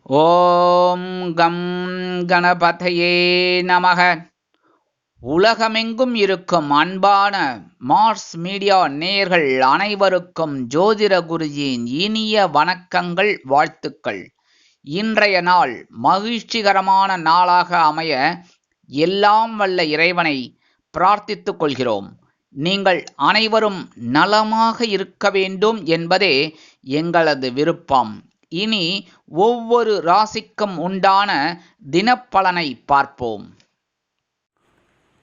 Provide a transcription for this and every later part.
ஓம் come கணபதையே நமக. உலகமெங்கும் இருக்கும் அன்பான மார்ஸ் மீடியா நேயர்கள் அனைவருக்கும் ஜோதிட குருஜியின் இனிய வணக்கங்கள், வாழ்த்துக்கள். இன்றைய நாள் மகிழ்ச்சிகரமான நாளாக அமைய எல்லாம் வல்ல இறைவனை பிரார்த்தித்துக் கொள்கிறோம். நீங்கள் அனைவரும் நலமாக இருக்க வேண்டும் என்பதே எங்களது விருப்பம். இனி ஒவ்வொரு ராசிக்கும் உண்டான தினப்பலனை பார்ப்போம்.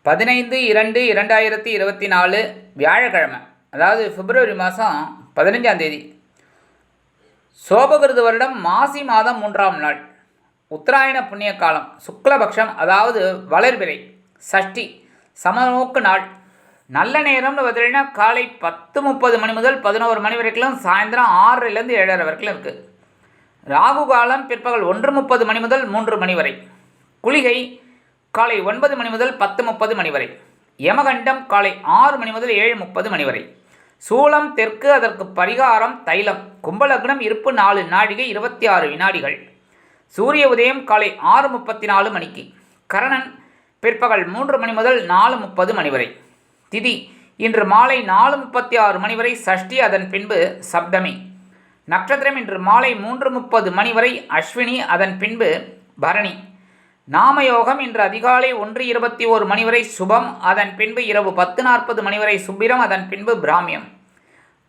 15/2/2024 வியாழக்கிழமை, அதாவது பிப்ரவரி மாதம் 15ஆம் தேதி, சோபகிருது வருடம் மாசி மாதம் 3ஆம் நாள், உத்தராயண புண்ணிய காலம், சுக்லபக்ஷம், அதாவது வளர்பிறை, சஷ்டி, சமநோக்கு நாள். நல்ல நேரம்னு பார்த்தீங்கன்னா காலை 10:30 மணி முதல் 11 மணி வரைக்கும், சாயந்தரம் 6லேருந்து 7:30 வரைக்கும் இருக்குது. ராகு காலம் பிற்பகல் 1:30 மணி முதல் 3 மணி வரை. குளிகை காலை 9 மணி முதல் 10:30 மணி வரை. யமகண்டம் காலை 6 மணி முதல் 7:30 மணி வரை. சூலம் தெற்கு, அதற்கு பரிகாரம் தைலம். கும்பலக்னம் இருப்பு 4 நாழிகை 26 வினாடிகள். சூரிய உதயம் காலை 6:34 மணிக்கு. கரணன் பிற்பகல் 3 மணி முதல் 4:30 மணி வரை. திதி இன்று மாலை 4:36 மணி வரை சஷ்டி, அதன் பின்பு சப்தமி. நட்சத்திரம் இன்று மாலை 3:30 மணி வரை அஸ்வினி, அதன் பின்பு பரணி. நாமயோகம் இன்று அதிகாலை 1:21 மணி வரை சுபம், அதன் பின்பு இரவு 10:40 மணி வரை சுப்பிரம், அதன் பின்பு பிராமியம்.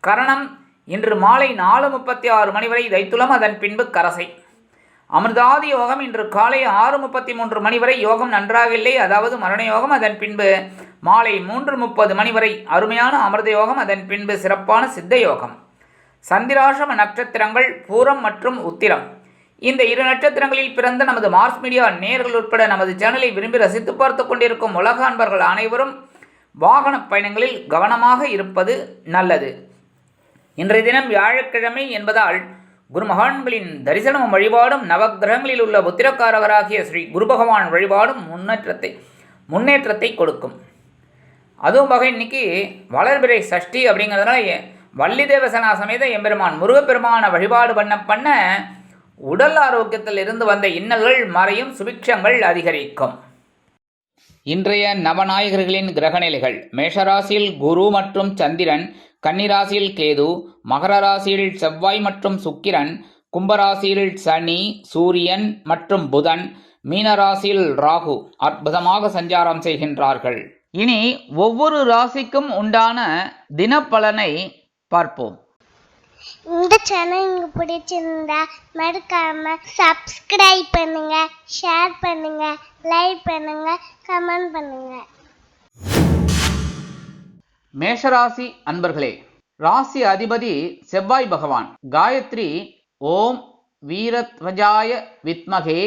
கரணம் இன்று மாலை 4:36 மணி வரை தைத்துலம், அதன் பின்பு கரசை. அமிர்தாதி யோகம் இன்று காலை 6:33 மணி வரை யோகம் நன்றாக இல்லை, அதாவது மரண யோகம், அதன் பின்பு மாலை 3:30 மணி வரை அருமையான அமிர்த யோகம், அதன் பின்பு சிறப்பான சித்த யோகம். சந்திராசிரம நட்சத்திரங்கள் பூரம் மற்றும் உத்திரம். இந்த 2 நட்சத்திரங்களில் பிறந்த நமது மார்ஸ் மீடியா நேயர்கள் உட்பட நமது சேனலை விரும்பி ரசித்து பார்த்து கொண்டிருக்கும் உலக அன்பர்கள் அனைவரும் வாகன பயணங்களில் கவனமாக இருப்பது நல்லது. இன்றைய தினம் வியாழக்கிழமை என்பதால் குருமகான்களின் தரிசனமும் வழிபாடும் நவகிரகங்களில் உள்ள புத்திரக்காரகராகிய ஸ்ரீ குரு பகவான் வழிபாடும் முன்னேற்றத்தை கொடுக்கும். அதுவும் வகை இன்னைக்கு வளர்பிறை சஷ்டி அப்படிங்கிறதுனால வள்ளி தேவசனா சமேத எம்பெருமான் முருகப்பெருமான வழிபாடு பண்ண உடல் ஆரோக்கியத்தில் இருந்து வந்த இன்னல்கள் மறையும், சுபிக்ஷங்கள் அதிகரிக்கும். இன்றைய நவநாயகர்களின் கிரகநிலைகள்: மேஷராசியில் குரு மற்றும் சந்திரன், கன்னிராசியில் கேது, மகர ராசியில் செவ்வாய் மற்றும் சுக்கிரன், கும்பராசியில் சனி, சூரியன் மற்றும் புதன், மீனராசியில் ராகு அற்புதமாக சஞ்சாரம் செய்கின்றார்கள். இனி ஒவ்வொரு ராசிக்கும் உண்டான தினப்பலனை பார்ப்போம். இந்த சேனல் உங்களுக்கு பிடிச்சிருந்தா மறக்காம சப்ஸ்கிரைப் பண்ணுங்க, ஷேர் பண்ணுங்க, லைக் பண்ணுங்க, கமெண்ட் பண்ணுங்க. மேஷராசி அன்பர்களே, ராசி அதிபதி செவ்வாய் பகவான். காயத்ரி ஓம் வீரத்வஜாய வித்மகே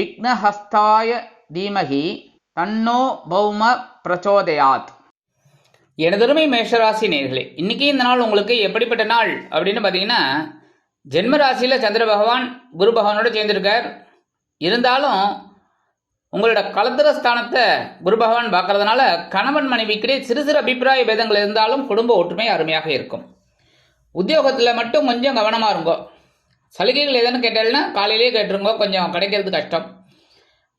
விக்னஹஸ்தாய தீமகி தன்னோ பௌம பிரச்சோதயாத். எனதருமை மேஷராசி நேயர்களே, இன்றைக்கி இந்த நாள் உங்களுக்கு எப்படிப்பட்ட நாள் அப்படின்னு பார்த்தீங்கன்னா, ஜென்ம ராசியில் சந்திர பகவான் குரு பகவானோட சேர்ந்துருக்கார். இருந்தாலும் உங்களோட கலத்திர ஸ்தானத்தை குரு பகவான் பார்க்கறதுனால கணவன் மனைவிக்கிடையே சிறு சிறு அபிப்பிராய பேதங்கள் இருந்தாலும் குடும்ப ஒற்றுமை அருமையாக இருக்கும். உத்தியோகத்தில் மட்டும் கொஞ்சம் கவனமாக இருங்கோ. சலுகைகள் எதுன்னு கேட்டாலும்னா காலையிலேயே கேட்டுருங்கோ, கொஞ்சம் கிடைக்கிறது கஷ்டம்.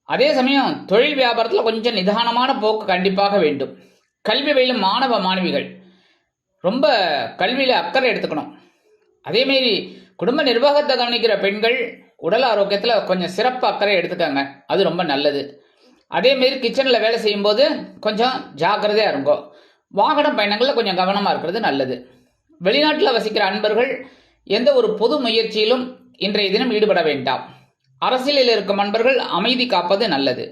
அதே சமயம் தொழில் வியாபாரத்தில் கொஞ்சம் நிதானமான போக்கு கண்டிப்பாக வேண்டும். கல்வி பயிலும் மாணவ மாணவிகள் ரொம்ப கல்வியில் அக்கறை எடுத்துக்கணும். அதேமாரி குடும்ப நிர்வாகத்தை கவனிக்கிற பெண்கள் உடல் ஆரோக்கியத்தில் கொஞ்சம் சிறப்பு அக்கறை எடுத்துக்காங்க, அது ரொம்ப நல்லது. அதேமாரி கிச்சனில் வேலை செய்யும்போது கொஞ்சம் ஜாக்கிரதையாக இருங்கோ. வாகன பயணங்களில் கொஞ்சம் கவனமாக இருக்கிறது நல்லது. வெளிநாட்டில் வசிக்கிற அன்பர்கள் எந்த ஒரு பொது முயற்சியிலும் இன்றைய தினம் ஈடுபட வேண்டாம். அரசியலில் இருக்கும் அன்பர்கள் அமைதி காப்பது நல்லது.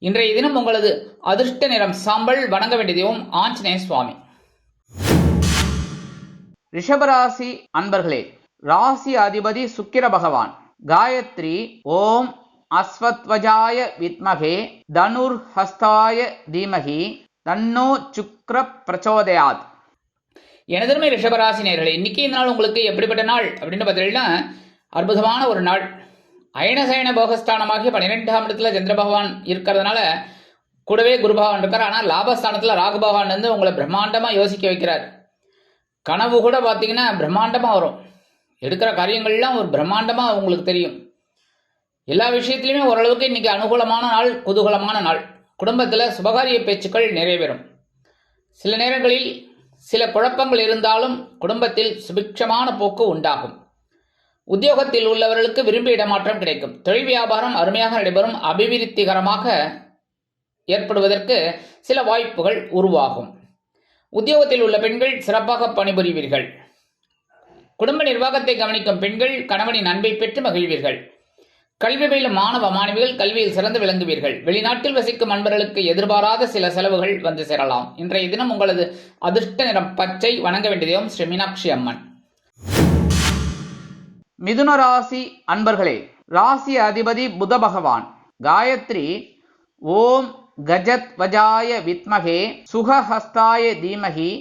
இன்றைய தினம் உங்களது அதிர்ஷ்ட நிறம் சாம்பல். வணங்க வேண்டிய தெய்வம் ஆஞ்சநேய சுவாமி. ரிஷபராசி அன்பர்களே, ராசி அதிபதி சுக்கிர பகவான். காயத்ரி ஓம் அஸ்வத்வஜாய வித்மகே தனுர் ஹஸ்தாய தீமகி தன்னோ சுக்ர பிரச்சோதயாத். எனதருமை ரிஷபராசி நேயர்களே, இன்னைக்கு இந்த நாள் உங்களுக்கு எப்படிப்பட்ட நாள் அப்படின்னு பார்த்தீங்கன்னா, அற்புதமான ஒரு நாள். அயனசயன போகஸ்தானமாகிய 12ஆம் இடத்துல சந்திர பகவான் இருக்கிறதுனால கூடவே குரு பகவான் இருக்கார். ஆனால் லாபஸ்தானத்தில் ராகு பகவான் வந்து உங்களை பிரம்மாண்டமாக யோசிக்க வைக்கிறார். கனவு கூட பார்த்தீங்கன்னா பிரம்மாண்டமாக வரும். எடுக்கிற காரியங்கள்லாம் ஒரு பிரம்மாண்டமாக உங்களுக்கு தெரியும். எல்லா விஷயத்திலுமே ஓரளவுக்கு இன்னைக்கு அனுகூலமான நாள், குதூகலமான நாள். குடும்பத்தில் சுபகாரிய பேச்சுக்கள் நிறைவேறும். சில நேரங்களில் சில குழப்பங்கள் இருந்தாலும் குடும்பத்தில் சுபிக்ஷமான போக்கு உண்டாகும். உத்தியோகத்தில் உள்ளவர்களுக்கு விரும்பிய இடமாற்றம் கிடைக்கும். தொழில் வியாபாரம் அருமையாக நடைபெறும். அபிவிருத்திகரமாக ஏற்படுவதற்கு சில வாய்ப்புகள் உருவாகும். உத்தியோகத்தில் உள்ள பெண்கள் சிறப்பாக பணிபுரிவீர்கள். குடும்ப நிர்வாகத்தை கவனிக்கும் பெண்கள் கணவனின் அன்பை பெற்று மகிழ்வீர்கள். கல்வி பயிலும் மாணவ மாணவிகள் கல்வியில் சிறந்து விளங்குவீர்கள். வெளிநாட்டில் வசிக்கும் அன்பர்களுக்கு எதிர்பாராத சில செலவுகள் வந்து சேரலாம். இன்றைய தினம் உங்களது அதிர்ஷ்ட நிறம் பச்சை. வணங்க வேண்டிய தெய்வம் ஸ்ரீ மீனாட்சி அம்மன். மிதுன ராசி அன்பர்களே, ராசி அதிபதி புத பகவான். காயத்ரி ஓம் கஜத் வஜாய வித்மகே சுகஹஸ்தாய தீமகி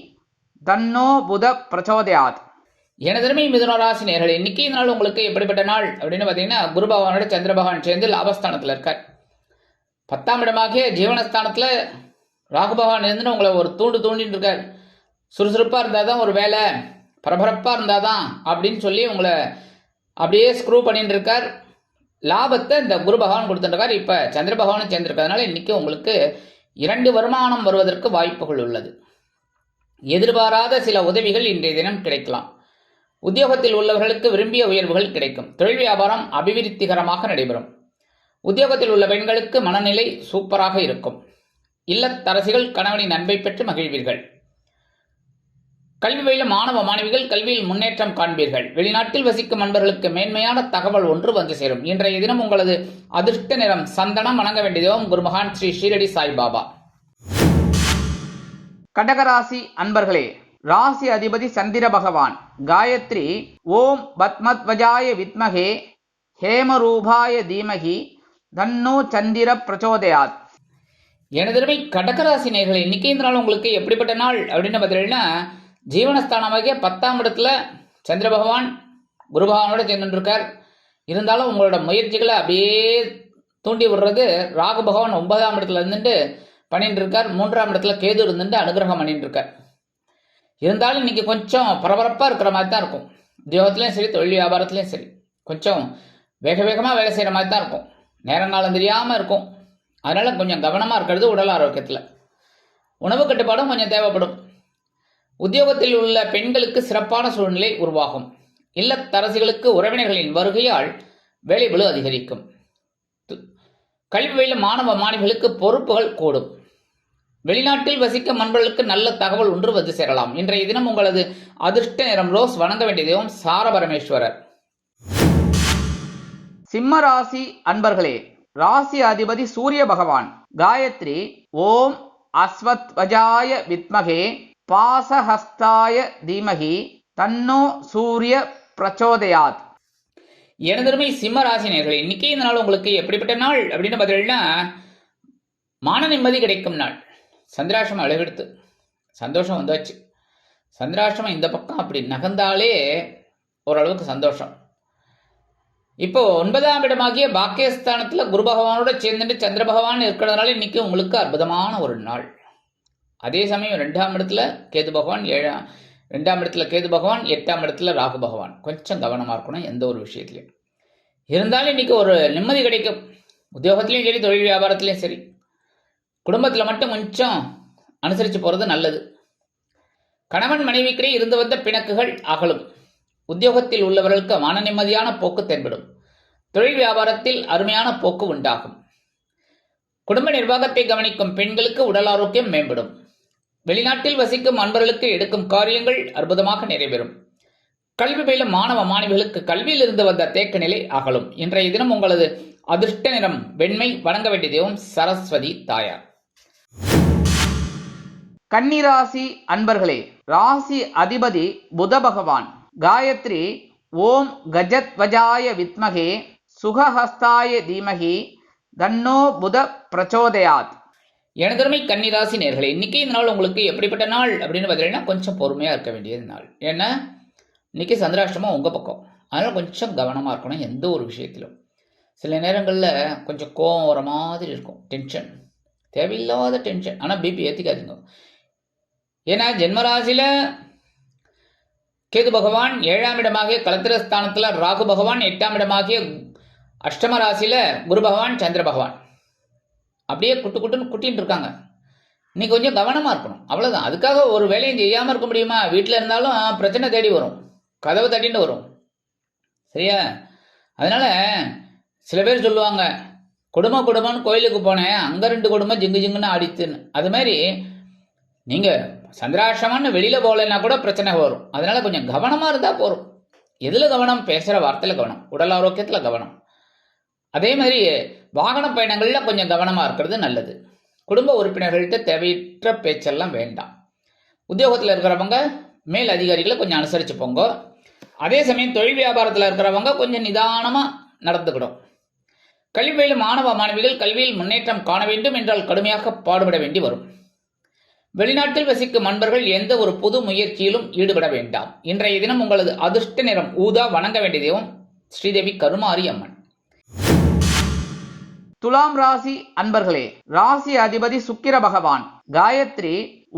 தன்னோ புத பிரச்சோதயாத். எனதருமை மிதுன ராசி நேயர்களே, இன்னைக்கு நாள் உங்களுக்கு எப்படிப்பட்ட நாள் அப்படின்னு பார்த்தீங்கன்னா, குரு பகவானோட சந்திர பகவான் சேர்ந்து லாபஸ்தானத்தில் இருக்கார். 10ஆம் இடமாகிய ஜீவனஸ்தானத்தில் ராகு பகவான் இருந்து உங்களை ஒரு தூண்டிட்டு இருக்கார். சுறுசுறுப்பாக இருந்தால் தான் ஒரு வேலை, பரபரப்பாக இருந்தால் தான் அப்படின்னு சொல்லி உங்களை அப்படியே ஸ்க்ரூ பண்ணிட்டு இருக்கார். லாபத்தை இந்த குரு பகவான் கொடுத்துருக்கார். இப்போ சந்திர பகவானும் சேர்ந்திருக்கிறதுனால இன்னைக்கு உங்களுக்கு 2 வருமானம் வருவதற்கு வாய்ப்புகள் உள்ளது. எதிர்பாராத சில உதவிகள் இன்றைய தினம் கிடைக்கலாம். உத்தியோகத்தில் உள்ளவர்களுக்கு விரும்பிய உயர்வுகள் கிடைக்கும். தொழில் வியாபாரம் அபிவிருத்திகரமாக நடைபெறும். உத்தியோகத்தில் உள்ள பெண்களுக்கு மனநிலை சூப்பராக இருக்கும். இல்லத்தரசிகள் கணவனின் அன்பை பெற்று மகிழ்வீர்கள். கல்வி பயிலும் மாணவ மாணவிகள் கல்வியில் முன்னேற்றம் காண்பீர்கள். வெளிநாட்டில் வசிக்கும் அன்பர்களுக்கு மேன்மையான தகவல் ஒன்று வந்து சேரும். இன்றைய தினம் உங்களது அதிர்ஷ்ட நிறம் சந்தனம். வணங்க வேண்டிய தெய்வம் குருமகான் ஸ்ரீ ஷீரடி சாய்பாபா. கடகராசி அன்பர்களே, ராசி அதிபதி சந்திர பகவான். காயத்ரி ஓம் பத்மத்வஜாய வித்மகே ஹேமரூபாய தீமகி தன்னோ சந்திர பிரச்சோதயாத். எனதருமை கடகராசி நேயர்களே, இன்னைக்கு இந்த நாள் உங்களுக்கு எப்படிப்பட்ட நாள் அப்படின்னு பார்த்தீங்கன்னா, ஜீவனஸ்தானமாகிய 10ஆம் இடத்துல சந்திர பகவான் குரு பகவானோட சேர்ந்து இருக்கார். இருந்தாலும் உங்களோட முயற்சிகளை அப்படியே தூண்டி விடுறது ராகு பகவான் 9ஆம் இடத்துல இருந்துட்டு பண்ணிட்டு இருக்கார். 3ஆம் இடத்துல கேது இருந்துட்டு அனுகிரகம் பண்ணிட்டு இருக்கார். இருந்தாலும் இன்னைக்கு கொஞ்சம் பரபரப்பாக இருக்கிற மாதிரி தான் இருக்கும். உத்தியோகத்துலேயும் சரி, தொழில் வியாபாரத்துலேயும் சரி, கொஞ்சம் வேகமாக வேலை செய்கிற மாதிரி தான் இருக்கும். நேரங்காலம் தெரியாமல் இருக்கும். அதனால் கொஞ்சம் கவனமாக இருக்கிறது உடல் ஆரோக்கியத்தில். உணவு கட்டுப்பாடும் கொஞ்சம் தேவைப்படும். உத்தியோகத்தில் உள்ள பெண்களுக்கு சிறப்பான சூழ்நிலை உருவாகும். இல்லத்தரசிகளுக்கு உறவினர்களின் வருகையால் வேலைபளு அதிகரிக்கும். கல்வி பயிலும் மாணவ மாணவிகளுக்கு பொறுப்புகள் கூடும். வெளிநாட்டில் வசிக்கும் நண்பர்களுக்கு நல்ல தகவல் ஒன்று வந்து சேரலாம். இன்றைய தினம் உங்களது அதிர்ஷ்ட நிறம் ரோஸ். வணங்க வேண்டிய தெய்வம் சாரபரமேஸ்வரர். சிம்ம ராசி அன்பர்களே, ராசி அதிபதி சூரிய பகவான். காயத்ரி ஓம் அஸ்வத் வஜாய வித்மகே பாசஹஸ்தாய தீமகி தன்னோ சூரிய பிரச்சோதயாத். எனதருமை சிம்ம ராசி நேயர்களே, இன்னைக்கு இந்த நாள் உங்களுக்கு எப்படிப்பட்ட நாள் அப்படின்னு பார்த்தீங்கன்னா, மான நிம்மதி கிடைக்கும் நாள். சந்திராஷ்டிரமம் அழகெடுத்து சந்தோஷம் வந்தாச்சு. சந்திராஷ்டிரமம் இந்த பக்கம் அப்படி நகர்ந்தாலே ஓரளவுக்கு சந்தோஷம். இப்போ 9ஆம் இடமாகிய பாக்கியஸ்தானத்தில் குரு பகவானோட சேர்ந்துட்டு சந்திர பகவான் இருக்கிறதுனால இன்னைக்கு உங்களுக்கு அற்புதமான ஒரு நாள். அதே சமயம் 2ஆம் இடத்துல கேது பகவான், 2ஆம் இடத்துல கேது பகவான், 8ஆம் இடத்துல ராகு பகவான். கொஞ்சம் கவனமாக இருக்கணும் எந்த ஒரு விஷயத்துலையும். இருந்தாலும் இன்னைக்கு ஒரு நிம்மதி கிடைக்கும். உத்தியோகத்துலேயும் சரி, தொழில் வியாபாரத்துலேயும் சரி. குடும்பத்தில் மட்டும் கொஞ்சம் அனுசரித்து போகிறது நல்லது. கணவன் மனைவிக்கிடையே இருந்து வந்த பிணக்குகள் அகலும். உத்தியோகத்தில் உள்ளவர்களுக்கு மன நிம்மதியான போக்கு தென்படும். தொழில் வியாபாரத்தில் அருமையான போக்கு உண்டாகும். குடும்ப நிர்வாகத்தை கவனிக்கும் பெண்களுக்கு உடல் ஆரோக்கியம் மேம்படும். வெளிநாட்டில் வசிக்கும் அன்பர்களுக்கு எடுக்கும் காரியங்கள் அற்புதமாக நிறைவேறும். கல்வி பயிலும் மாணவ மாணவிகளுக்கு கல்வியில் இருந்து வந்த தேக்க நிலை அகலும். இன்றைய தினம் உங்களது அதிர்ஷ்ட நிறம் வெண்மை. வணங்க வேண்டிய தெய்வம் சரஸ்வதி தாயார். கன்னிராசி அன்பர்களே, ராசி அதிபதி புத பகவான். காயத்ரி ஓம் கஜத் வஜாய வித்மகே சுகஹஸ்தாய தீமகி தன்னோ புத பிரச்சோதயாத். எனதருமை கன்னிராசி நேயர்களே, இன்னைக்கு இந்த நாள் உங்களுக்கு எப்படிப்பட்ட நாள் அப்படின்னு பார்த்தீங்கன்னா, கொஞ்சம் பொறுமையாக இருக்க வேண்டியது நாள். ஏன்னா இன்னைக்கு சந்திராஷ்டிரமம் உங்கள் பக்கம். அதனால் கொஞ்சம் கவனமாக இருக்கணும் எந்த ஒரு விஷயத்திலும். சில நேரங்களில் கொஞ்சம் கோவம் வர மாதிரி இருக்கும், டென்ஷன், தேவையில்லாத டென்ஷன். ஆனால் பிபி ஏற்றிக்காதீங்க. ஏன்னா ஜென்மராசியில் கேது பகவான், 7ஆம் இடமாகிய கலத்திரஸ்தானத்தில் ராகு பகவான், 8ஆம் இடமாகிய அஷ்டம ராசியில் குரு பகவான் சந்திர பகவான் அப்படியே குட்டுன்னு குட்டின்னு இருக்காங்க. நீ கொஞ்சம் கவனமாக இருக்கணும், அவ்வளோதான். அதுக்காக ஒரு வேலையும் செய்யாமல் இருக்க முடியுமா? வீட்டில் இருந்தாலும் பிரச்சனை தேடி வரும், கதவை தட்டின்னு வரும், சரியா? அதனால் சில பேர் சொல்லுவாங்க, குடும்பம்னு கோயிலுக்கு போனேன், அங்கே 2 குடும்பம் ஜிங்குன்னு ஆடித்துன்னு. அது மாதிரி நீங்கள் சந்திராஷ்டமம்னு வெளியில் போகலைன்னா கூட பிரச்சனை வரும். அதனால் கொஞ்சம் கவனமாக இருந்தால் போகும். எதில் கவனம்? பேசுகிற வார்த்தையில் கவனம், உடல் ஆரோக்கியத்தில் கவனம். அதே மாதிரி வாகன பயணங்களில் கொஞ்சம் கவனமாக இருக்கிறது நல்லது. குடும்ப உறுப்பினர்கள்ட்ட தேவையற்ற பேச்செல்லாம் வேண்டாம். உத்தியோகத்தில் இருக்கிறவங்க மேல் அதிகாரிகளை கொஞ்சம் அனுசரித்து போங்க. அதே சமயம் தொழில் வியாபாரத்தில் இருக்கிறவங்க கொஞ்சம் நிதானமாக நடந்துக்கிடும். கல்வியில் மாணவ மாணவிகள் கல்வியில் முன்னேற்றம் காண வேண்டும் என்றால் கடுமையாக பாடுபட வேண்டி வரும். வெளிநாட்டில் வசிக்கும் நண்பர்கள் எந்த ஒரு புது முயற்சியிலும் ஈடுபட வேண்டாம். இன்றைய தினம் உங்களது அதிர்ஷ்ட நிறம் ஊதா. வணங்க வேண்டிய தெய்வம் ஸ்ரீதேவி கருமாரி அம்மன். துலாம் ராசி அன்பர்களே, ராசி அதிபதி சுக்கிர பகவான். காயத்ரி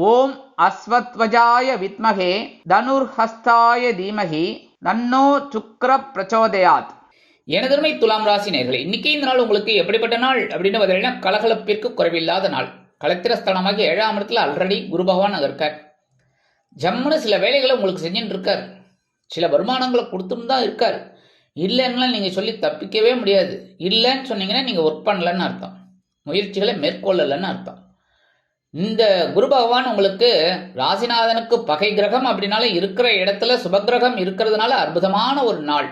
ஓம் அஸ்வத்வஜாய வித்மகே தனுர்ஹஸ்தாய தீமகி தன்னோ சுக்ர பிரச்சோதயாத். எனதருமை துலாம் ராசி நேயர்களே, இன்னைக்கு இந்த நாள் உங்களுக்கு எப்படிப்பட்ட நாள் அப்படின்னு பார்த்தீங்கன்னா, கலகலப்பிற்கு குறைவில்லாத நாள். கலத்திரஸ்தானமாகி 7ஆம் இடத்துல ஆல்ரெடி குரு பகவான் இருக்கார். ஜம்முன்னு சில வேலைகளை உங்களுக்கு செஞ்சுட்டு இருக்கார். சில வருமானங்களை கொடுத்துன்னு தான் இருக்கார். இல்லைன்னா நீங்கள் சொல்லி தப்பிக்கவே முடியாது. இல்லைன்னு சொன்னீங்கன்னா நீங்கள் ஒர்க் பண்ணலன்னு அர்த்தம், முயற்சிகளை மேற்கொள்ளலைன்னு அர்த்தம். இந்த குரு பகவான் உங்களுக்கு ராசிநாதனுக்கு பகை கிரகம் அப்படின்னால இருக்கிற இடத்துல சுபகிரகம் இருக்கிறதுனால அற்புதமான ஒரு நாள்.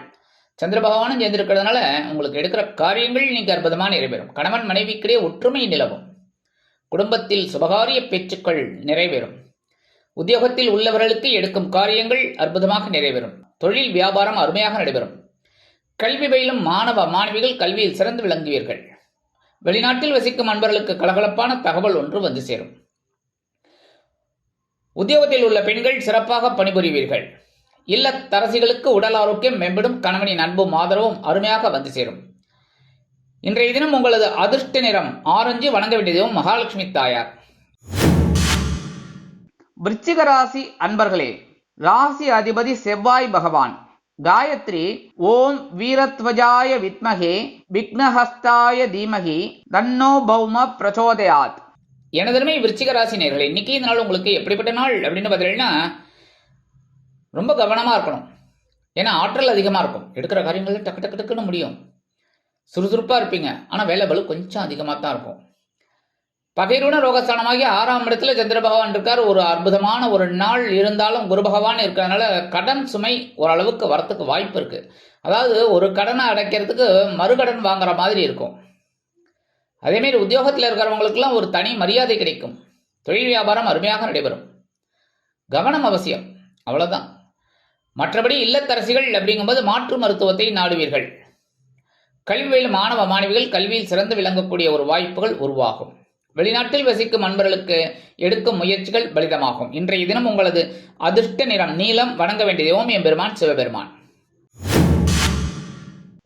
சந்திர பகவானும் சேர்ந்திருக்கிறதுனால உங்களுக்கு எடுக்கிற காரியங்கள் இன்னைக்கு அற்புதமாக நிறைவேறும். கணவன் மனைவிக்கிடையே ஒற்றுமை நிலவும். குடும்பத்தில் சுபகாரிய பேச்சுக்கள் நிறைவேறும். உத்தியோகத்தில் உள்ளவர்களுக்கு எடுக்கும் காரியங்கள் அற்புதமாக நிறைவேறும். தொழில் வியாபாரம் அருமையாக நடைபெறும். கல்வி பயிலும் மாணவ மாணவிகள் கல்வியில் சிறந்து விளங்குவீர்கள். வெளிநாட்டில் வசிக்கும் நண்பர்களுக்கு கலகலப்பான தகவல் ஒன்று வந்து சேரும். உத்தியோகத்தில் உள்ள பெண்கள் சிறப்பாக பணிபுரிவீர்கள். இல்லத்தரசிகளுக்கு உடல் ஆரோக்கியம் மேம்படும். கணவனின் அன்பும் ஆதரவும் அருமையாக வந்து சேரும். இன்றைய தினம் உங்களது அதிர்ஷ்ட நிறம் ஆரஞ்சு. வணங்க வேண்டியதும் மகாலட்சுமி தாயார். விருச்சிக ராசி அன்பர்களே, ராசி அதிபதி செவ்வாய் பகவான். காயத்ரி ஓம் வீரத்வஜாய வித்மகே விக்னஹஸ்தாய தீமகி தன்னோ பௌம பிரச்சோதயாத். எனதருமை விருச்சிக ராசி நேயர்களே, இன்னைக்கு இந்த நாள் உங்களுக்கு எப்படிப்பட்ட நாள் அப்படின்னு பார்த்தீங்கன்னா, ரொம்ப கவனமாக இருக்கணும். ஏன்னா ஆற்றல் அதிகமாக இருக்கும். எடுக்கிற காரியங்கள் டக்கு டக்கு டக்குன்னு முடியும். சுறுசுறுப்பாக இருப்பீங்க. ஆனால் வேலை பளு கொஞ்சம் அதிகமாக தான் இருக்கும். பகைருண ரோகஸ்தானமாகி 6ஆம் இடத்துல சந்திர பகவான் இருக்கார். ஒரு அற்புதமான ஒரு நாள் இருந்தாலும் குரு பகவான் இருக்கிறதுனால கடன் சுமை ஓரளவுக்கு வரத்துக்கு வாய்ப்பு இருக்கு. அதாவது ஒரு கடனை அடைக்கிறதுக்கு மறுகடன் வாங்குற மாதிரி இருக்கும். அதேமாரி உத்தியோகத்தில் இருக்கிறவங்களுக்கெல்லாம் ஒரு தனி மரியாதை கிடைக்கும். தொழில் வியாபாரம் அருமையாக நடைபெறும். கவனம் அவசியம், அவ்வளோதான். மற்றபடி இல்லத்தரசிகள் அப்படிங்கும்போது மாற்று மருத்துவத்தை நாடுவீர்கள். கல்வியில் மாணவ மாணவிகள் கல்வியில் சிறந்து விளங்கக்கூடிய ஒரு வாய்ப்புகள் உருவாகும். வெளிநாட்டில் வசிக்கும் நண்பர்களுக்கு எடுக்கும் முயற்சிகள் பலிதமாகும். இன்றைய தினம் உங்களது அதிர்ஷ்ட நிறம் நீலம். வணங்க வேண்டிய தெய்வம் எம்பெருமான் சிவபெருமான்.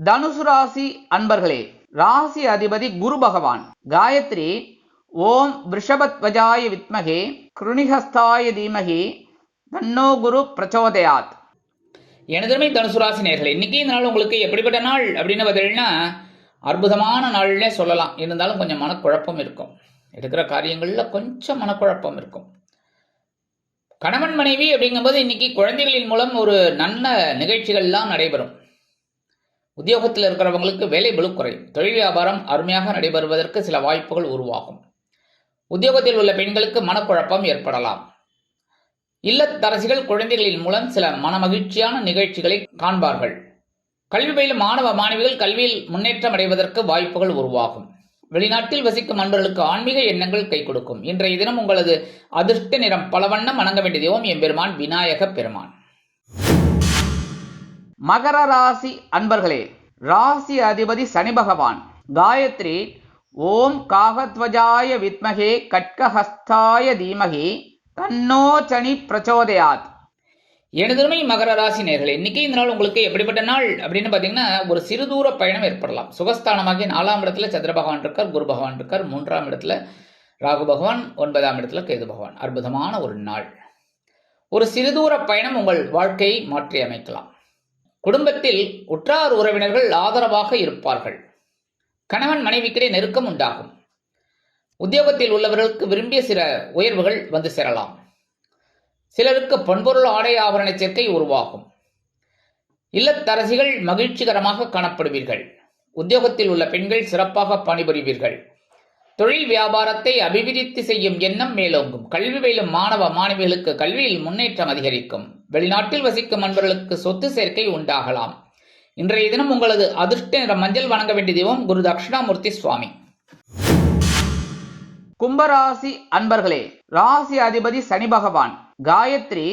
தனுசு ராசி அன்பர்களே, ராசி அதிபதி குரு பகவான். காயத்ரி ஓம் ரிஷபத்வஜாய வித்மகே கிருணிஹஸ்தாய தீமகி தன்னோ குரு பிரச்சோதயாத். எனதுமே தனுசு ராசி நேயர்களே, இன்னைக்கு இந்த நாள் உங்களுக்கு எப்படிப்பட்ட நாள் அப்படின்னு பார்த்தீங்கன்னா, அற்புதமான நாள்னே சொல்லலாம். இருந்தாலும் கொஞ்சம் மனக்குழப்பம் இருக்கும். எடுக்கிற காரியங்களில் கொஞ்சம் மனக்குழப்பம் இருக்கும். கணவன் மனைவி அப்படிங்கும்போது இன்னைக்கு குழந்தைகளின் மூலம் ஒரு நல்ல நிகழ்ச்சிகள்லாம் நடைபெறும். உத்தியோகத்தில் இருக்கிறவங்களுக்கு வேலை பளு குறையும். தொழில் வியாபாரம் அருமையாக நடைபெறுவதற்கு சில வாய்ப்புகள் உருவாகும். உத்தியோகத்தில் உள்ள பெண்களுக்கு மனக்குழப்பம் ஏற்படலாம். இல்லத்தரசிகள் குழந்தைகளின் மூலம் சில மனமகிழ்ச்சியான நிகழ்ச்சிகளை காண்பார்கள். கல்வி பயிலும் மாணவ மாணவிகள் கல்வியில் முன்னேற்றம் அடைவதற்கு வாய்ப்புகள் உருவாகும். வெளிநாட்டில் வசிக்கும் நண்பர்களுக்கு ஆன்மீக எண்ணங்கள் கை கொடுக்கும். இன்றைய தினம் உங்களது அதிர்ஷ்ட நிறம் பலவண்ணம். வணங்க வேண்டிய தெய்வம் எம்பெருமான் விநாயக பெருமான். மகர ராசி அன்பர்களே, ராசி அதிபதி சனி பகவான். காயத்ரி ஓம் காகத்வஜாய வித்மகே கட்கஹஸ்தாய தீமகி தன்னோ சனி பிரச்சோதயாத். எனதுமை மகர ராசி நேயர்களே, இன்னைக்கு இந்த நாள் உங்களுக்கு எப்படிப்பட்ட நாள் அப்படின்னு பார்த்தீங்கன்னா, ஒரு சிறு தூர பயணம் ஏற்படலாம். சுகஸ்தானமாகி 4ஆம் இடத்துல சந்திர பகவான் இருக்கார், குரு பகவான் இருக்கார். 3ஆம் இடத்துல ராகு பகவான், 9ஆம் இடத்துல கேது பகவான். அற்புதமான ஒரு நாள். ஒரு சிறு தூர பயணம் உங்கள் வாழ்க்கையை மாற்றி அமைக்கலாம். குடும்பத்தில் உற்றார் உறவினர்கள் ஆதரவாக இருப்பார்கள். கணவன் மனைவிக்கிடையே நெருக்கம் உண்டாகும். உத்தியோகத்தில் உள்ளவர்களுக்கு விரும்பிய சில உயர்வுகள் வந்து சேரலாம். சிலருக்கு பொன்பொருள் ஆடை ஆபரண சேர்க்கை உருவாகும். இல்லத்தரசிகள் மகிழ்ச்சிகரமாக காணப்படுவீர்கள். உத்தியோகத்தில் உள்ள பெண்கள் சிறப்பாக பணிபுரிவீர்கள். தொழில் வியாபாரத்தை அபிவிருத்தி செய்யும் எண்ணம் மேலோங்கும். கல்வி பயிலும் மாணவ மாணவிகளுக்கு கல்வியில் முன்னேற்றம் அதிகரிக்கும். வெளிநாட்டில் வசிக்கும் நண்பர்களுக்கு சொத்து சேர்க்கை உண்டாகலாம். இன்றைய தினம் உங்களது அதிர்ஷ்ட நிற மஞ்சள். வணங்க வேண்டிய தெய்வம் குரு தட்சிணாமூர்த்தி சுவாமி. கும்பராசி அன்பர்களே, ராசி அதிபதி சனி பகவான். காயத்ரி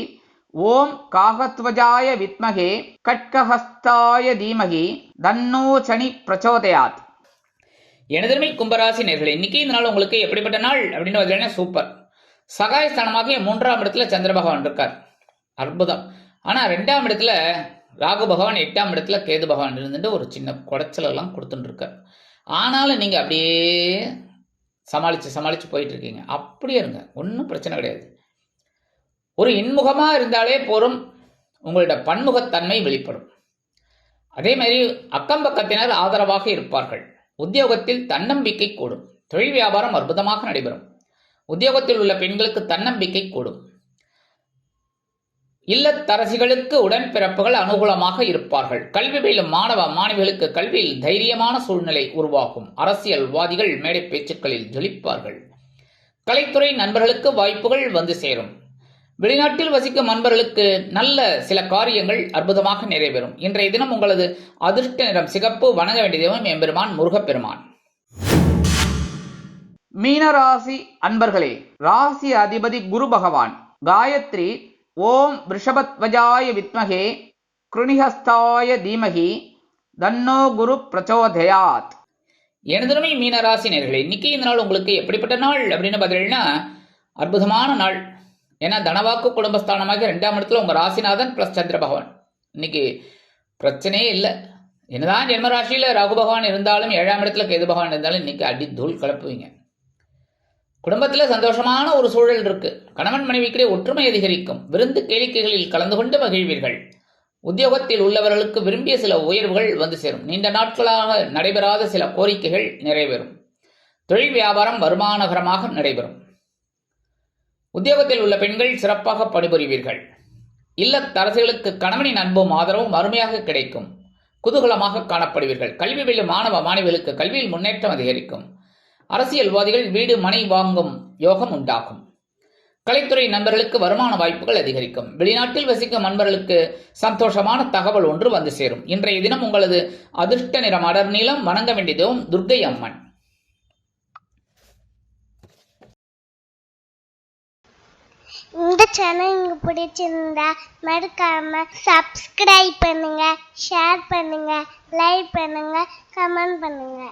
ஓம் காகத்வஜாய வித்மகே கட்கஹஸ்தாய தீமகி தன்னோ சனி பிரச்சோதயாத். எனதருமை கும்பராசி நேர்களே, இன்னைக்கு இந்த நாள் உங்களுக்கு எப்படிப்பட்ட நாள் அப்படின்னு பார்த்தீங்கன்னா சூப்பர். சகாயஸ்தானமாக 3ஆம் இடத்துல சந்திர பகவான் இருக்கார், அற்புதம். ஆனால் 2ஆம் இடத்துல ராகு பகவான், 8ஆம் இடத்துல கேது பகவான் இருந்துட்டு ஒரு சின்ன குடைச்சல் எல்லாம் கொடுத்துட்டு இருக்கார். ஆனாலும் நீங்கள் அப்படியே சமாளித்து போயிட்டு இருக்கீங்க. அப்படியே இருங்க, ஒன்றும் பிரச்சனை கிடையாது. ஒரு இன்முகமாக இருந்தாலே போரும், உங்களோட பன்முகத்தன்மை வெளிப்படும். அதே மாதிரி அக்கம் பக்கத்தினர் ஆதரவாக இருப்பார்கள். உத்தியோகத்தில் தன்னம்பிக்கை கூடும். தொழில் வியாபாரம் அற்புதமாக நடைபெறும். உத்தியோகத்தில் உள்ள பெண்களுக்கு தன்னம்பிக்கை கூடும். இல்லத்தரசிகளுக்கு உடன்பிறப்புகள் அனுகூலமாக இருப்பார்கள். கல்வி பயிலும் மாணவ மாணவிகளுக்கு கல்வியில் தைரியமான சூழ்நிலை உருவாகும். அரசியல்வாதிகள் மேடை பேச்சுக்களில் ஜொலிப்பார்கள். கலைத்துறை நண்பர்களுக்கு வாய்ப்புகள் வந்து சேரும். வெளிநாட்டில் வசிக்கும் நண்பர்களுக்கு நல்ல சில காரியங்கள் அற்புதமாக நிறைவேறும். இன்றைய தினம் உங்களது அதிர்ஷ்ட நிறம் சிகப்பு. வணங்க வேண்டிய தெய்வம் எம்பெருமான் முருகப்பெருமான். மீனராசி அன்பர்களே, ராசி அதிபதி குரு பகவான். காயத்ரி ஓம் ரிஷபத்வஜாய வித்மகே கிருணிஹஸ்தாய தீமகி தன்னோ குரு பிரச்சோதயாத். எனதுமே மீனராசி நேர்களே, இன்னைக்கு இந்த நாள் உங்களுக்கு எப்படிப்பட்ட நாள் அப்படின்னு பார்த்தீங்கன்னா அற்புதமான நாள். ஏன்னா தனவாக்கு குடும்பஸ்தானமாக 2ஆம் இடத்துல உங்கள் ராசிநாதன் ப்ளஸ் சந்திர பகவான். இன்னைக்கு பிரச்சனையே இல்லை. என்னதான் ஜென்மராசியில் ராகு பகவான் இருந்தாலும் 7ஆம் இடத்துல கேது பகவான் இருந்தாலும் இன்னைக்கு அடி தூள் கலப்புவீங்க. குடும்பத்தில் சந்தோஷமான ஒரு சூழல் இருக்கு. கணவன் மனைவிக்கிடையே ஒற்றுமை அதிகரிக்கும். விருந்து கேளிக்கைகளில் கலந்து கொண்டு மகிழ்வீர்கள். உத்தியோகத்தில் உள்ளவர்களுக்கு விரும்பிய சில உயர்வுகள் வந்து சேரும். நீண்ட நாட்களாக நடைபெறாத சில கோரிக்கைகள் நிறைவேறும். தொழில் வியாபாரம் வருமானகரமாக நடைபெறும். உத்தியோகத்தில் உள்ள பெண்கள் சிறப்பாக பணிபுரிவீர்கள். இல்லத்தரசிகளுக்கு கணவனின் அன்பும் ஆதரவும் அருமையாக கிடைக்கும். குதூகலமாக காணப்படுவீர்கள். கல்வி பயிலும் மாணவ மாணவிகளுக்கு கல்வியில் முன்னேற்றம் அதிகரிக்கும். அரசியல்வாதிகள் வீடு மனை வாங்கும் யோகம் உண்டாகும். கலைத்துறை நண்பர்களுக்கு வருமான வாய்ப்புகள் அதிகரிக்கும். வெளிநாட்டில் வசிக்கும் நண்பர்களுக்கு சந்தோஷமான தகவல் ஒன்று வந்து சேரும். இன்றைய தினம் உங்களது அதிர்ஷ்ட நிறம் அடர் நீளம். வணங்க வேண்டியதும் துர்க்கை அம்மன். இந்த சேனல் உங்களுக்கு பிடிச்சிருந்தா மறக்காம சப்ஸ்கிரைப் பண்ணுங்க, ஷேர் பண்ணுங்க, லைக் பண்ணுங்க, கமெண்ட் பண்ணுங்க.